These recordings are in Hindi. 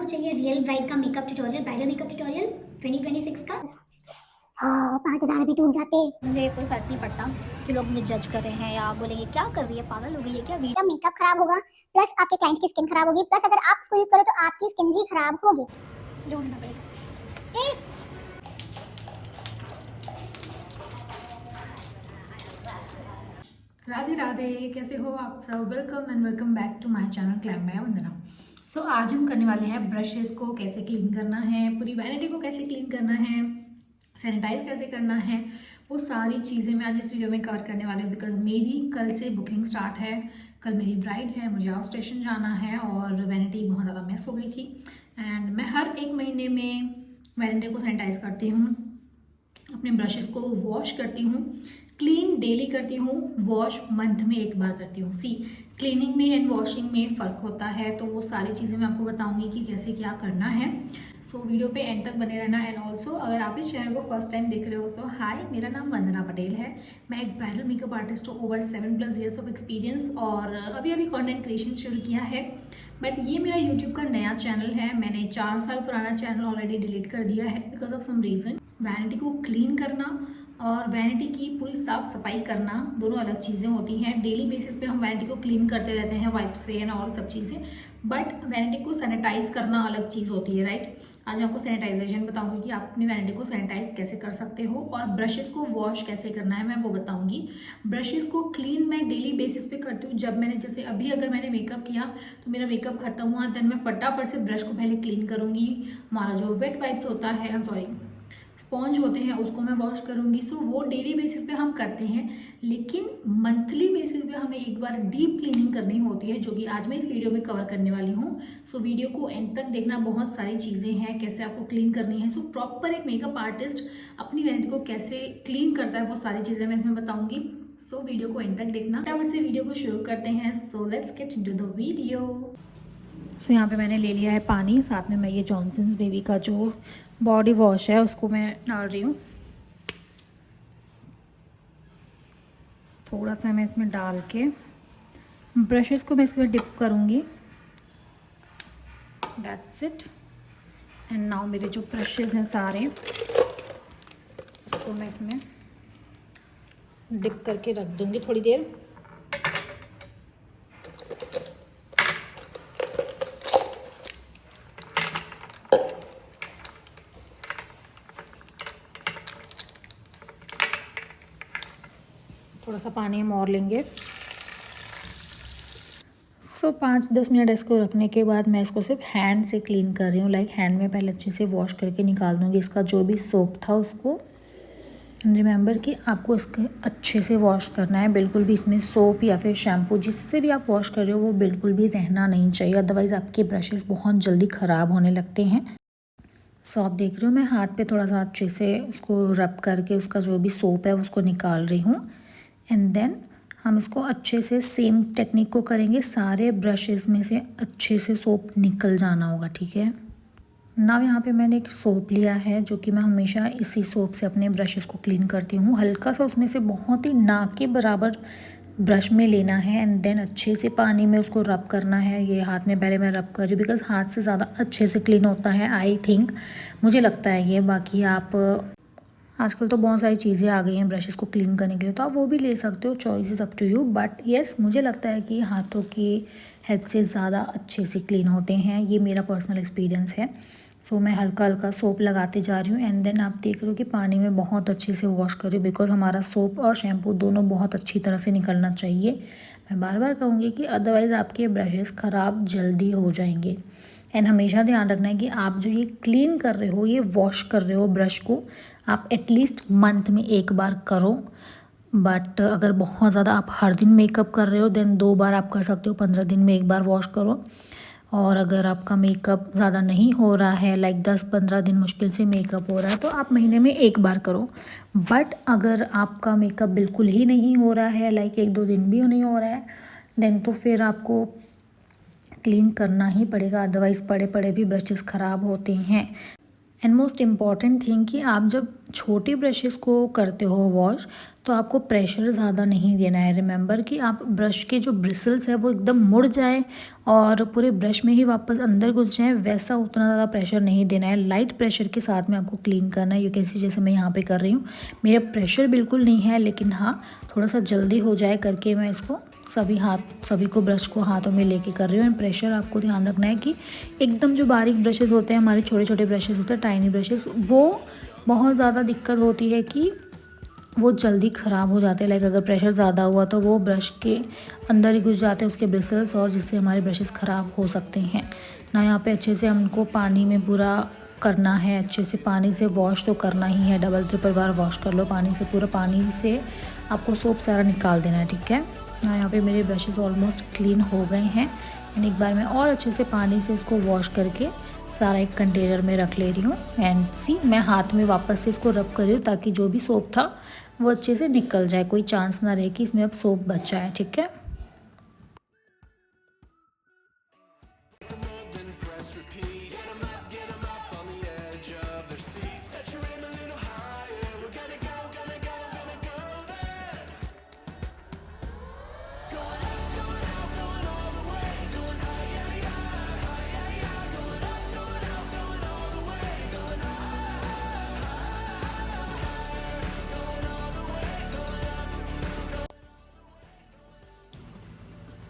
चाहिए रियल ब्राइड का makeup tutorial, bridal makeup tutorial 2026 का। हाँ 5,000 भी टूट जाते। मुझे कोई फर्क नहीं पड़ता कि लोग मुझे जज कर रहे हैं या बोलेंगे क्या कर रही है, पागल हो गई है क्या। जब मेकअप खराब होगा प्लस आपके क्लाइंट की स्किन खराब होगी, प्लस अगर आप इसको यूज करो तो आपकी स्किन भी खराब होगी। ढूंढना पड़ेगा। राधे राधे, कैसे हो आप सब। Welcome and welcome back to my channel glam by Vandana. So आज हम करने वाले हैं ब्रशेस को कैसे क्लीन करना है, पूरी वैनिटी को कैसे क्लीन करना है, सैनिटाइज कैसे करना है, वो सारी चीज़ें मैं आज इस वीडियो में कवर करने वाली हूँ। बिकॉज मेरी कल से बुकिंग स्टार्ट है, कल मेरी ब्राइड है, मुझे आउट स्टेशन जाना है और वैनिटी बहुत ज़्यादा मैस हो गई थी। एंड मैं हर एक महीने में वैनिटी को सैनिटाइज करती हूँ, अपने ब्रशेस को वॉश करती हूँ, क्लीन डेली करती हूँ, वॉश मंथ में एक बार करती हूँ। सी क्लीनिंग में एंड वॉशिंग में फ़र्क होता है, तो वो सारी चीज़ें मैं आपको बताऊंगी कि कैसे क्या करना है। सो वीडियो पे एंड तक बने रहना। एंड ऑल्सो अगर आप इस चैनल को फर्स्ट टाइम देख रहे हो, सो हाय, मेरा नाम वंदना पटेल है। मैं एक ब्राइडल मेकअप आर्टिस्ट हूँ, ओवर 7+ ईयर्स ऑफ एक्सपीरियंस, और अभी अभी कॉन्टेंट क्रिएशन शुरू किया है। बट ये मेरा यूट्यूब का नया चैनल है। मैंने 4 साल पुराना चैनल ऑलरेडी डिलीट कर दिया है because of some reason. Vanity को क्लीन करना और वैनिटी की पूरी साफ सफाई करना दोनों अलग चीज़ें होती हैं। डेली बेसिस पे हम वैनिटी को क्लीन करते रहते हैं वाइप से एंड ऑल सब चीज़ें, बट वैनिटी को सैनिटाइज करना अलग चीज़ होती है, राइट। आज मैं आपको सैनिटाइजेशन बताऊंगी कि आप अपनी वैनिटी को सैनिटाइज कैसे कर सकते हो, और ब्रशेस को वॉश कैसे करना है मैं वो बताऊंगी। ब्रशेस को क्लीन मैं डेली बेसिस पे करती हूँ। जब मैंने जैसे अभी अगर मैंने मेकअप किया तो मेरा मेकअप खत्म हुआ, देन मैं फटाफट से ब्रश को पहले क्लीन करूँगी। हमारा जो वेट वाइप्स होता है, सॉरी स्पॉन्ज होते हैं, उसको मैं वॉश करूँगी। सो वो डेली बेसिस पे हम करते हैं, लेकिन मंथली बेसिस पे हमें एक बार डीप क्लीनिंग करनी होती है, जो कि आज मैं इस वीडियो में कवर करने वाली हूँ। सो वीडियो को एंड तक देखना, बहुत सारी चीज़ें हैं कैसे आपको क्लीन करनी है। सो प्रॉपर एक मेकअप आर्टिस्ट अपनी वैनिटी को कैसे क्लीन करता है, वो सारी चीज़ें मैं इसमें बताऊँगी। सो वीडियो को एंड तक देखना। फटाफट से वीडियो को शुरू करते हैं। So let's get into the video. So यहाँ पे मैंने ले लिया है पानी, साथ में मैं ये जॉनसन्स बेबी का जो बॉडी वॉश है उसको मैं डाल रही हूँ। थोड़ा सा मैं इसमें डाल के ब्रशेस को मैं इसमें डिप करूँगी। That's it. एंड नाउ मेरे जो ब्रशेस हैं सारे, उसको मैं इसमें डिप करके रख दूँगी थोड़ी देर। थोड़ा सा पानी हम और लेंगे। सो 5-10 मिनट इसको रखने के बाद मैं इसको सिर्फ हैंड से क्लीन कर रही हूँ। लाइक हैंड में पहले अच्छे से वॉश करके निकाल दूँगी इसका जो भी सोप था उसको। रिमेंबर कि आपको इसके अच्छे से वॉश करना है, बिल्कुल भी इसमें सोप या फिर शैम्पू जिससे भी आप वॉश कर रहे हो वो बिल्कुल भी रहना नहीं चाहिए, अदरवाइज़ आपके ब्रशेस बहुत जल्दी ख़राब होने लगते हैं। सो आप देख रहे हो मैं हाथ पे थोड़ा सा अच्छे से उसको रब करके उसका जो भी सोप है उसको निकाल रही हूँ। एंड देन हम इसको अच्छे से सेम टेक्निक को करेंगे, सारे ब्रशेस में से अच्छे से सोप निकल जाना होगा, ठीक है ना। यहाँ पे मैंने एक सोप लिया है जो कि मैं हमेशा इसी सोप से अपने ब्रशेस को क्लीन करती हूँ। हल्का सा उसमें से बहुत ही ना के बराबर ब्रश में लेना है एंड देन अच्छे से पानी में उसको रब करना है। ये हाथ में पहले मैं रब कर रही हूँ बिकॉज़ हाथ से ज़्यादा अच्छे से क्लीन होता है, आई थिंक, मुझे लगता है ये। बाकी आप आजकल तो बहुत सारी चीज़ें आ गई हैं ब्रशेस को क्लीन करने के लिए, तो आप वो भी ले सकते हो, choice is up to you. But yes, मुझे लगता है कि हाथों की हेल्प से ज़्यादा अच्छे से क्लीन होते हैं, ये मेरा पर्सनल एक्सपीरियंस है। सो मैं हल्का हल्का सोप लगाते जा रही हूँ एंड देन आप देख रहे हो कि पानी में बहुत अच्छे से वॉश कर रही हूँ बिकॉज हमारा सोप और शैम्पू दोनों बहुत अच्छी तरह से निकलना चाहिए। मैं बार बार कहूँगी कि अदरवाइज़ आपके ब्रशेस ख़राब जल्दी हो जाएंगे। एंड हमेशा ध्यान रखना है कि आप जो ये क्लीन कर रहे हो, ये वॉश कर रहे हो ब्रश को, आप एटलीस्ट मंथ में एक बार करो। बट अगर बहुत ज़्यादा आप हर दिन मेकअप कर रहे हो देन 2 बार आप कर सकते हो, 15 दिन में एक बार वॉश करो। और अगर आपका मेकअप ज़्यादा नहीं हो रहा है, लाइक 10-15 दिन मुश्किल से मेकअप हो रहा है, तो आप महीने में एक बार करो। बट अगर आपका मेकअप बिल्कुल ही नहीं हो रहा है, लाइक 1-2 दिन भी नहीं हो रहा है, देन तो फिर आपको क्लीन करना ही पड़ेगा, अदरवाइज़ पड़े पड़े भी ब्रशेस ख़राब होते हैं। एंड मोस्ट इम्पॉर्टेंट थिंग कि आप जब छोटे ब्रशेस को करते हो वॉश, तो आपको प्रेशर ज़्यादा नहीं देना है। रिमेंबर कि आप ब्रश के जो ब्रिसल्स है वो एकदम मुड़ जाए और पूरे ब्रश में ही वापस अंदर घुस जाए, वैसा उतना ज़्यादा प्रेशर नहीं देना है। लाइट प्रेशर के साथ में आपको क्लीन करना है। यू कैन सी जैसे मैं यहाँ पे कर रही हूँ, मेरा प्रेशर बिल्कुल नहीं है, लेकिन हाँ थोड़ा सा जल्दी हो जाए करके मैं इसको सभी को ब्रश को हाथों में लेके कर रही हूँ। एंड प्रेशर आपको ध्यान रखना है कि एकदम जो बारीक ब्रशेज़ होते हैं, हमारे छोटे छोटे ब्रशेज़ होते हैं, टाइनी ब्रशेज़, वो बहुत ज़्यादा दिक्कत होती है कि वो जल्दी ख़राब हो जाते हैं। लाइक अगर प्रेशर ज़्यादा हुआ तो वो ब्रश के अंदर ही घुस जाते हैं उसके ब्रिसल्स, और जिससे हमारे ब्रशेज़ ख़राब हो सकते हैं ना। यहाँ पे अच्छे से हमको पानी में पूरा करना है, अच्छे से पानी से वॉश तो करना ही है। डबल ट्रिपल बार वॉश कर लो पानी से, पूरा पानी से आपको सोप सारा निकाल देना है, ठीक है ना। यहाँ पे मेरे ब्रशेज़ ऑलमोस्ट क्लीन हो गए हैं। एंड एक बार मैं और अच्छे से पानी से इसको वॉश करके सारा एक कंटेनर में रख ले रही हूँ। एंड सी मैं हाथ में वापस से इसको रब कर रही हूँ ताकि जो भी सोप था वो अच्छे से निकल जाए, कोई चांस ना रहे कि इसमें अब सोप बच जाए, ठीक है।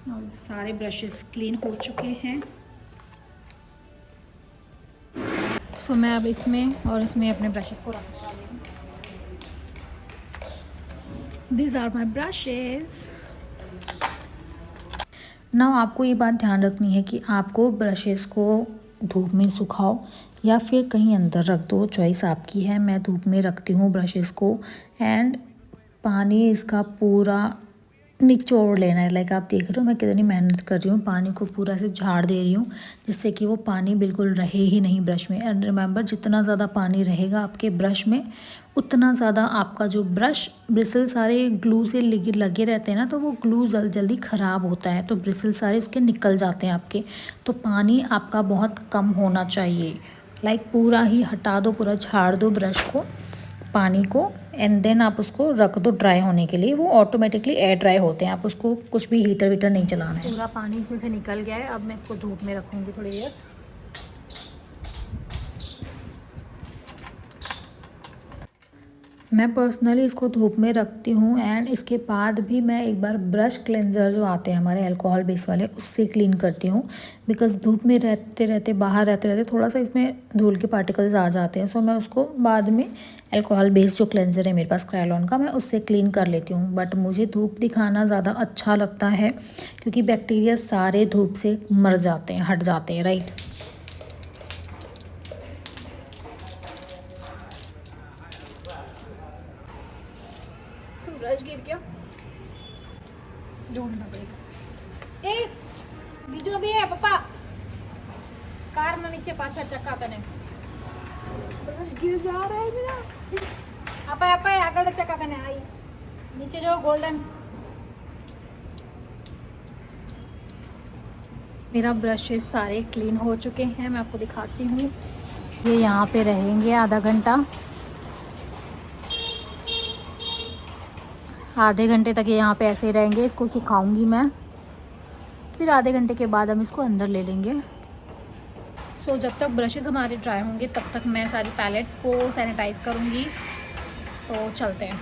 और सारे ब्रशेस क्लीन हो चुके हैं। सो मैं अब इसमें और इसमें अपने ब्रशेस को रखने वाली हूँ। These are my brushes. Now आपको ये बात ध्यान रखनी है कि आपको ब्रशेस को धूप में सुखाओ या फिर कहीं अंदर रख दो, चॉइस आपकी है। मैं धूप में रखती हूँ ब्रशेस को। एंड पानी इसका पूरा निचोड़ लेना है। लाइक आप देख रहे हो मैं कितनी मेहनत कर रही हूँ, पानी को पूरा से झाड़ दे रही हूँ जिससे कि वो पानी बिल्कुल रहे ही नहीं ब्रश में। एंड रिमेंबर, जितना ज़्यादा पानी रहेगा आपके ब्रश में, उतना ज़्यादा आपका जो ब्रश ब्रिसल सारे ग्लू से लगे रहते हैं ना, तो वो ग्लू जल्दी ख़राब होता है, तो ब्रिसल सारे उसके निकल जाते हैं आपके। तो पानी आपका बहुत कम होना चाहिए। लाइक पूरा ही हटा दो, पूरा झाड़ दो ब्रश को, पानी को। एंड देन आप उसको रख दो ड्राई होने के लिए। वो ऑटोमेटिकली एयर ड्राई होते हैं, आप उसको कुछ भी हीटर वीटर नहीं चलाना है। पूरा पानी इसमें से निकल गया है। अब मैं इसको धूप में रखूँगी थोड़ी देर। मैं पर्सनली इसको धूप में रखती हूँ। एंड इसके बाद भी मैं एक बार ब्रश क्लेंजर जो आते हैं हमारे अल्कोहल बेस वाले, उससे क्लीन करती हूँ। बिकॉज़ धूप में रहते रहते, बाहर रहते रहते थोड़ा सा इसमें धूल के पार्टिकल्स आ जाते हैं। सो मैं उसको बाद में अल्कोहल बेस जो क्लेंजर है मेरे पास क्रायोलॉन का, मैं उससे क्लीन कर लेती हूँ। बट मुझे धूप दिखाना ज़्यादा अच्छा लगता है क्योंकि बैक्टीरिया सारे धूप से मर जाते हैं, हट जाते हैं, राइट। ब्रश गिर गया, ढूंढना पड़ेगा। ए बीजो भी है पापा, कार में नीचे पाछड़ चक्का तने ब्रश गिर जा रहा है मेरा। आपा आपा आगे चक्का कने आई नीचे जो गोल्डन। मेरा ब्रशेस सारे क्लीन हो चुके हैं। मैं आपको दिखाती हूँ, ये यहाँ पे रहेंगे आधा घंटा। आधे घंटे तक ये यहाँ पे ऐसे ही रहेंगे। इसको सुखाऊंगी मैं, फिर आधे घंटे के बाद हम इसको अंदर ले लेंगे। सो जब तक ब्रशेस हमारे ड्राई होंगे तब तक मैं सारी पैलेट्स को सैनिटाइज़ करूँगी। तो चलते हैं।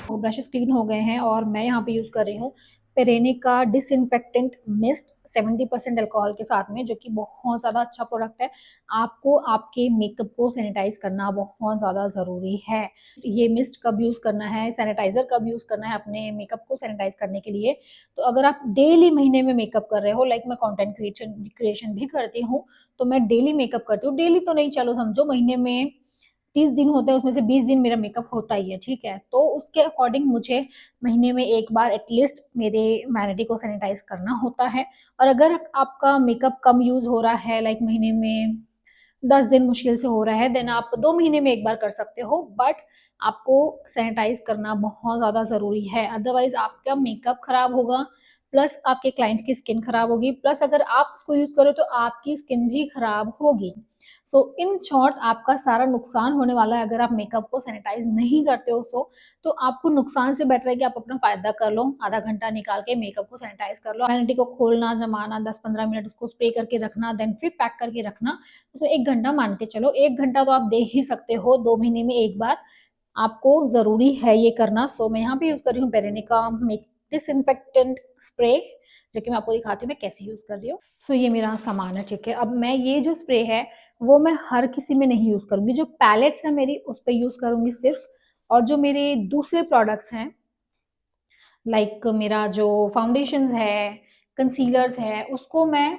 तो ब्रशेस क्लीन हो गए हैं और मैं यहाँ पे यूज़ कर रही हूँ पेरेने का डिसइंफेक्टेंट मिस्ट 70% अल्कोहल के साथ में, जो कि बहुत ज़्यादा अच्छा प्रोडक्ट है। आपको आपके मेकअप को सैनिटाइज करना बहुत ज़्यादा ज़रूरी है। ये मिस्ट कब यूज़ करना है, सैनिटाइज़र कब यूज़ करना है अपने मेकअप को सैनिटाइज करने के लिए, तो अगर आप डेली महीने में मेकअप कर रहे हो, लाइक मैं कंटेंट क्रिएशन भी करती हूँ, तो मैं डेली मेकअप करती हूँ। डेली तो नहीं, चलो समझो महीने में 30 दिन होते हैं, उसमें से 20 दिन मेरा मेकअप होता ही है, ठीक है। तो उसके अकॉर्डिंग मुझे महीने में एक बार एटलीस्ट मेरे वैनिटी को सैनिटाइज करना होता है। और अगर आपका मेकअप कम यूज़ हो रहा है, लाइक महीने में 10 दिन मुश्किल से हो रहा है, देन आप 2 महीने में एक बार कर सकते हो। बट आपको सैनिटाइज करना बहुत ज़्यादा ज़रूरी है, अदरवाइज आपका मेकअप खराब होगा, प्लस आपके क्लाइंट्स की स्किन खराब होगी, प्लस अगर आप इसको यूज़ करो तो आपकी स्किन भी खराब होगी। सो इन शॉर्ट आपका सारा नुकसान होने वाला है अगर आप मेकअप को सैनिटाइज नहीं करते हो। तो आपको नुकसान से बेटर है कि आप अपना फायदा कर लो, आधा घंटा निकाल के मेकअप को सैनिटाइज कर लो। वैनिटी को खोलना, जमाना, 10-15 मिनट उसको स्प्रे करके रखना, देन फिर पैक करके रखना। तो 1 घंटा मान के चलो, 1 घंटा तो आप दे ही सकते हो, 2 महीने में एक बार आपको जरूरी है ये करना। सो मैं यहाँ पे यूज कर रही हूँ बेरेनिका डिसइंफेक्टेंट स्प्रे, जो कि मैं आपको दिखाती हूँ मैं कैसे यूज कर रही हूँ। सो ये मेरा सामान है, ठीक है। अब मैं ये जो स्प्रे है वो मैं हर किसी में नहीं यूज करूंगी, जो पैलेट्स है मेरी उस पर यूज करूंगी सिर्फ, और जो मेरे दूसरे प्रोडक्ट्स हैं लाइक मेरा जो फाउंडेशंस है, कंसीलर्स है, उसको मैं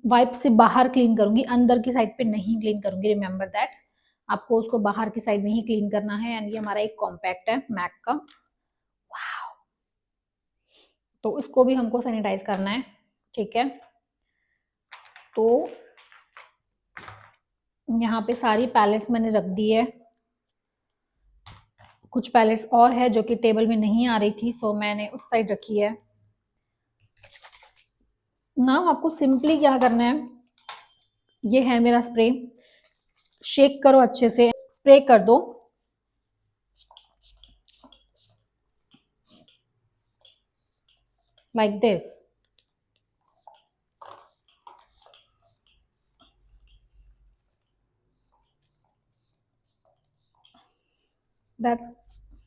वाइप से बाहर क्लीन करूंगी, अंदर की साइड पे नहीं क्लीन करूंगी। रिमेंबर दैट, आपको उसको बाहर की साइड में ही क्लीन करना है। एंड ये हमारा एक कॉम्पैक्ट है मैक का, तो इसको भी हमको सैनिटाइज करना है, ठीक है। तो यहाँ पे सारी पैलेट्स मैंने रख दी है, कुछ पैलेट्स और है जो कि टेबल में नहीं आ रही थी, सो मैंने उस साइड रखी है ना। आपको सिंपली क्या करना है, ये है मेरा स्प्रे, शेक करो अच्छे से, स्प्रे कर दो, like this.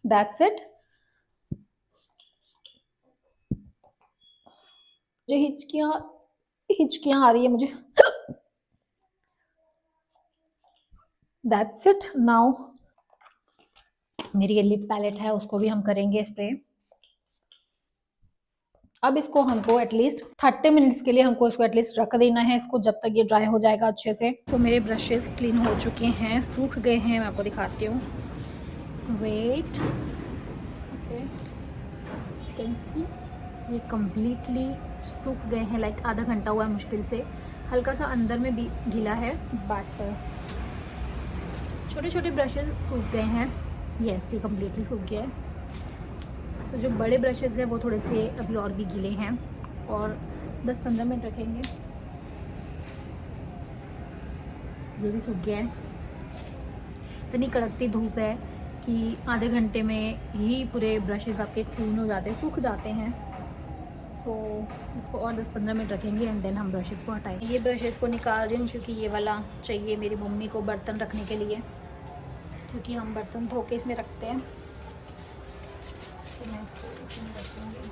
That's it. मुझे हिचकियां आ रही है मुझे। That's it. Now मेरी ये लिप पैलेट है, उसको भी हम करेंगे स्प्रे। अब इसको हमको एटलीस्ट 30 मिनट्स के लिए हमको इसको एटलीस्ट रख देना है, इसको जब तक ये ड्राई हो जाएगा अच्छे से। तो मेरे ब्रशेस क्लीन हो चुके हैं, सूख गए हैं, मैं आपको दिखाती हूँ, वेट, ओके, कैन सी ये कम्प्लीटली सूख गए हैं, लाइक आधा घंटा हुआ है मुश्किल से, हल्का सा अंदर में भी गीला है, बट छोटे छोटे ब्रशेस सूख गए हैं। यस, ये कम्प्लीटली सूख गया है। तो जो बड़े ब्रशेस हैं वो थोड़े से अभी और भी गीले हैं, और 10-15 मिनट रखेंगे। ये भी सूख गया है। इतनी कड़कती धूप है कि आधे घंटे में ही पूरे ब्रशेस आपके क्लीन हो जाते हैं, सूख जाते हैं। सो इसको और 10-15 मिनट रखेंगे एंड देन हम ब्रशेस को हटाएंगे। ये ब्रशेस को निकाल रही हूँ क्योंकि ये वाला चाहिए मेरी मम्मी को बर्तन रखने के लिए, क्योंकि हम बर्तन धो के इसमें रखते हैं। तो मैं इसको इसमें रखूँगी।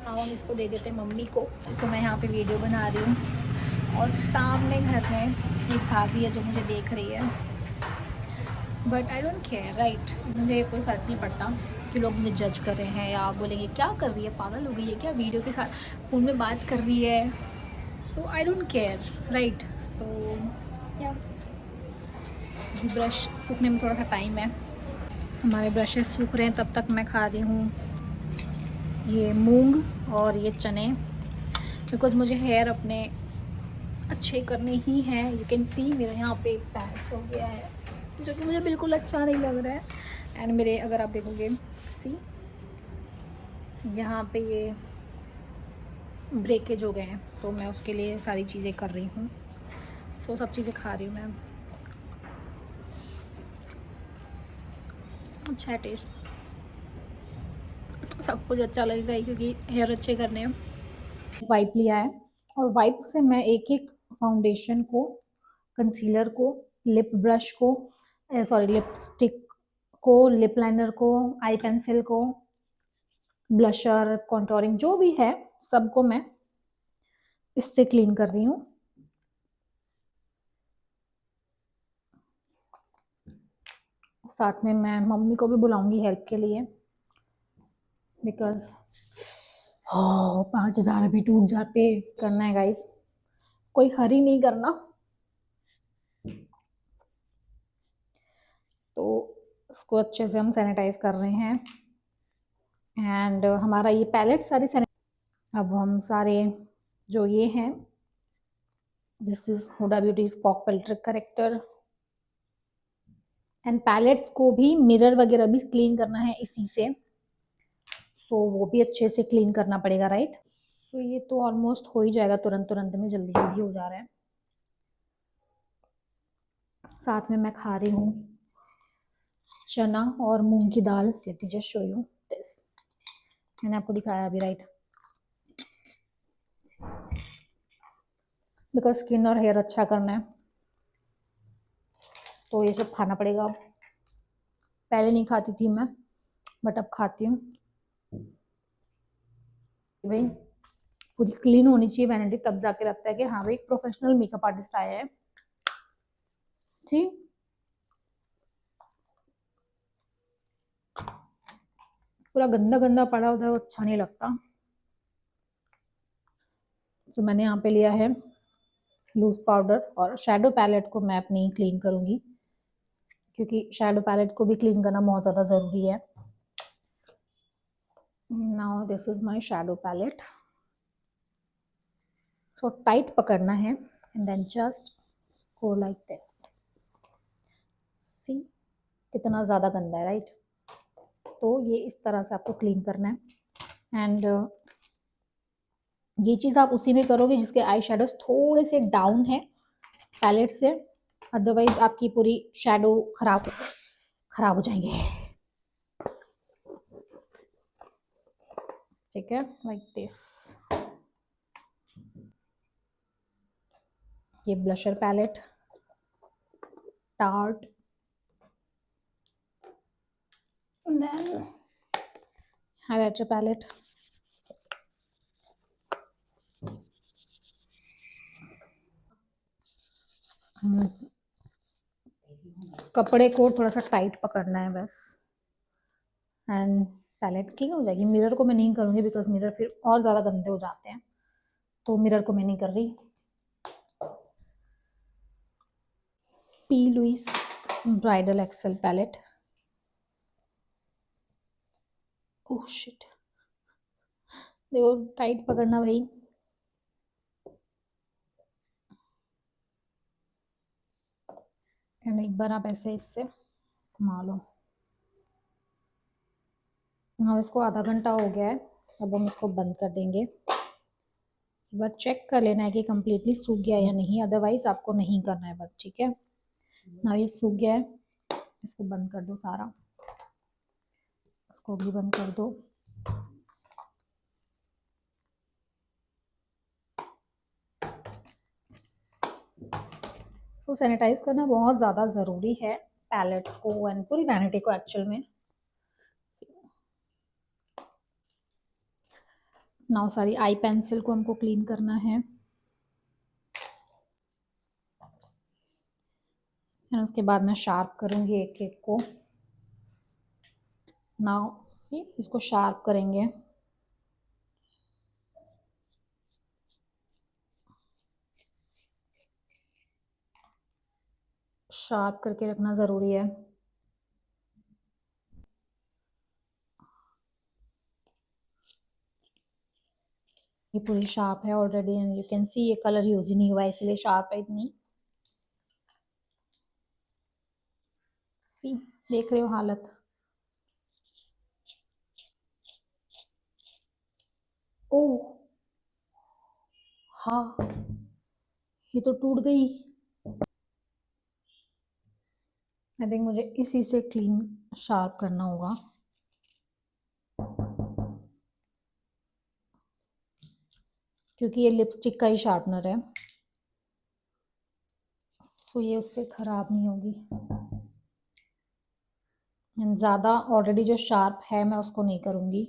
अब हम इसको दे देते हैं मम्मी को। तो मैं यहाँ पे वीडियो बना रही हूँ और सामने घर में एक भाभी है जो मुझे देख रही है, but I don't care, right. मुझे कोई फ़र्क नहीं पड़ता कि लोग मुझे जज कर रहे हैं या बोलेंगे क्या कर रही है, पागल हो गई है क्या, वीडियो के साथ फ़ोन में बात कर रही है। सो आई डोंट केयर, राइट। तो या ब्रश सूखने में थोड़ा सा टाइम है। हमारे ब्रशेस सूख रहे हैं, तब तक मैं खा रही हूँ ये मूंग और ये चने, बिकॉज मुझे हेयर अपने अच्छे करने ही हैं। यू कैन सी मेरा यहाँ पे पैच हो गया है जो कि मुझे बिल्कुल अच्छा नहीं लग रहा है। एंड मेरे अगर आप देखोगे, सी यहाँ पे ये ब्रेकेज हो गए हैं, सो मैं उसके लिए सारी चीज़ें कर रही हूँ। सो सब चीज़ें खा रही हूँ मैं। अच्छा है टेस्ट, सब कुछ अच्छा लगेगा ही क्योंकि हेयर अच्छे करने हैं। वाइप लिया है और वाइप से मैं एक एक फाउंडेशन को, कंसीलर को, लिप ब्रश को, सॉरी लिपस्टिक को, लिप लाइनर को, आई पेंसिल को, ब्लशर, कॉन्टोरिंग जो भी है सबको मैं इससे क्लीन कर रही हूँ। साथ में मैं मम्मी को भी बुलाऊंगी हेल्प के लिए, बिकॉज 5,000 अभी टूट जाते। करना है गाइस, कोई हरी नहीं करना। तो इसको अच्छे से हम सैनिटाइज कर रहे हैं एंड हमारा ये पैलेट सारी अब हम सारे जो ये हैं, दिस इज हुडा ब्यूटी स्पॉक फिल्टर करेक्टर, एंड पैलेट्स को भी मिरर वगैरह भी क्लीन करना है इसी से, सो वो भी अच्छे से क्लीन करना पड़ेगा, राइट। सो ये तो ऑलमोस्ट हो ही जाएगा, तुरंत तुरंत में जल्दी जल्दी हो जा रहा है। साथ में मैं खा रही हूँ चना और मूंग की दाल। Let me just show you this. मैंने आपको दिखाया अभी, राइट? बिकॉज स्किन और हेयर अच्छा करना है तो ये सब खाना पड़ेगा अब। पहले नहीं खाती थी मैं, बट अब खाती हूँ। भाई पूरी क्लीन होनी चाहिए वैनिटी, तब जाके लगता है कि हाँ भाई प्रोफेशनल मेकअप आर्टिस्ट आया है। जी पूरा गंदा गंदा पड़ा होता है, वो अच्छा नहीं लगता। तो मैंने यहाँ पे लिया है लूज पाउडर, और शेडो पैलेट को मैं अपनी क्लीन करूंगी क्योंकि शेडो पैलेट को भी क्लीन करना बहुत ज़्यादा ज़रूरी है। Now this is my shadow palette. So tight पकड़ना है and then just go like this. See कितना ज़्यादा गंदा है, राइट? तो ये इस तरह से आपको क्लीन करना है। एंड ये चीज़ आप उसी में करोगे जिसके आई शेडोज थोड़े से डाउन है पैलेट से, अदरवाइज आपकी पूरी शेडो खराब हो जाएंगे। ठीक है, लाइक दिस। ये blusher palette, tart, then highlighter palette. कपड़े को थोड़ा सा टाइट पकड़ना है बस, एंड पैलेट क्लीन हो जाएगी। मिरर को मैं नहीं करूँगी बिकॉज मिरर फिर और ज़्यादा गंदे हो जाते हैं, तो मिरर को मैं नहीं कर रही। P Louise bridal excel palette. Oh shit, देखो टाइट पकड़ना भाई। एंड एक बार आप ऐसे इससे घुमा लो। अब इसको आधा घंटा हो गया है, अब हम इसको बंद कर देंगे। एक बार चेक कर लेना है कि कम्प्लीटली सूख गया है या नहीं, अदरवाइज आपको नहीं करना है बंद। ठीक है, ना ये सूख गया है, इसको बंद कर दो सारा, इसको भी बंद कर दो। सो सैनिटाइज करना बहुत ज़्यादा ज़रूरी है पैलेट्स को एंड पूरी वैनिटी को एक्चुअल में। नाउ सारी आई पेंसिल को हमको क्लीन करना है, एंड उसके बाद मैं शार्प करूँगी एक एक को। नाउ सी इसको शार्प करेंगे। शार्प करके रखना ज़रूरी है। ये पूरी शार्प है already, and you can see ये कलर यूज ही नहीं हुआ इसलिए शार्प है इतनी। सी देख रहे हो हालत। ओह हाँ, ये तो टूट गई। आई थिंक मुझे इसी से क्लीन शार्प करना होगा, क्योंकि ये लिपस्टिक का ही शार्पनर है, तो ये उससे ख़राब नहीं होगी। ज़्यादा ऑलरेडी जो शार्प है मैं उसको नहीं करूँगी।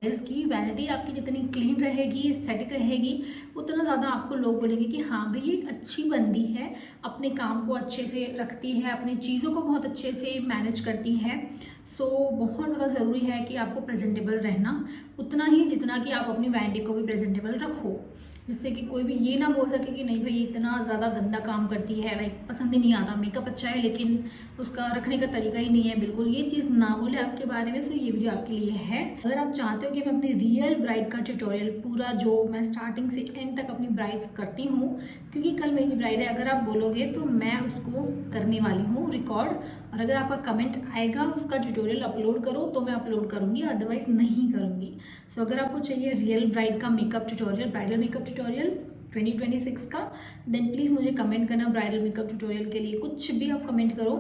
इसकी वैनिटी आपकी जितनी क्लीन रहेगी, एस्थेटिक रहेगी, उतना ज़्यादा आपको लोग बोलेंगे कि हाँ भाई ये अच्छी बंदी है, अपने काम को अच्छे से रखती है, अपनी चीज़ों को बहुत अच्छे से मैनेज करती है। सो बहुत ज़्यादा ज़रूरी है कि आपको प्रेजेंटेबल रहना, उतना ही जितना कि आप अपनी वैनिटी को भी प्रेजेंटेबल रखो, जिससे कि कोई भी ये ना बोल सके कि नहीं भाई इतना ज़्यादा गंदा काम करती है, लाइक पसंद ही नहीं आता। मेकअप अच्छा है लेकिन उसका रखने का तरीका ही नहीं है, बिल्कुल ये चीज़ ना बोले आपके बारे में। सो ये वीडियो आपके लिए है। अगर आप चाहते हो कि मैं अपनी रियल ब्राइड का ट्यूटोरियल पूरा जो मैं स्टार्टिंग से एंड तक अपनी ब्राइड्स करती हूँ, क्योंकि कल मेरी ब्राइड है, अगर आप बोलोगे तो मैं उसको करने वाली हूँ रिकॉर्ड, और अगर आपका कमेंट आएगा उसका ट्यूटोरियल अपलोड करो तो मैं अपलोड करूँगी, अदरवाइज़ नहीं करूँगी। सो अगर आपको चाहिए रियल ब्राइड का makeup tutorial, bridal makeup tutorial 2026 का, देन प्लीज़ मुझे कमेंट करना ब्राइडल मेकअप ट्यूटोरियल के लिए। कुछ भी आप कमेंट करो,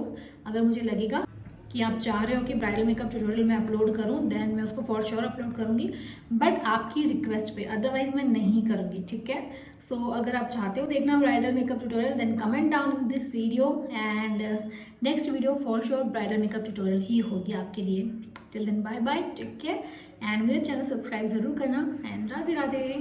अगर मुझे लगेगा कि आप चाह रहे हो कि ब्राइडल मेकअप ट्यूटोरियल मैं अपलोड करूं, देन मैं उसको फॉर श्योर अपलोड करूंगी, बट आपकी रिक्वेस्ट पे, अदरवाइज मैं नहीं करूंगी, ठीक है। सो अगर आप चाहते हो देखना bridal makeup tutorial, then comment down in this video and next video for sure bridal makeup tutorial ही होगी आपके लिए। Till then bye bye, take care and मेरे चैनल सब्सक्राइब ज़रूर करना एंड राधे राधे।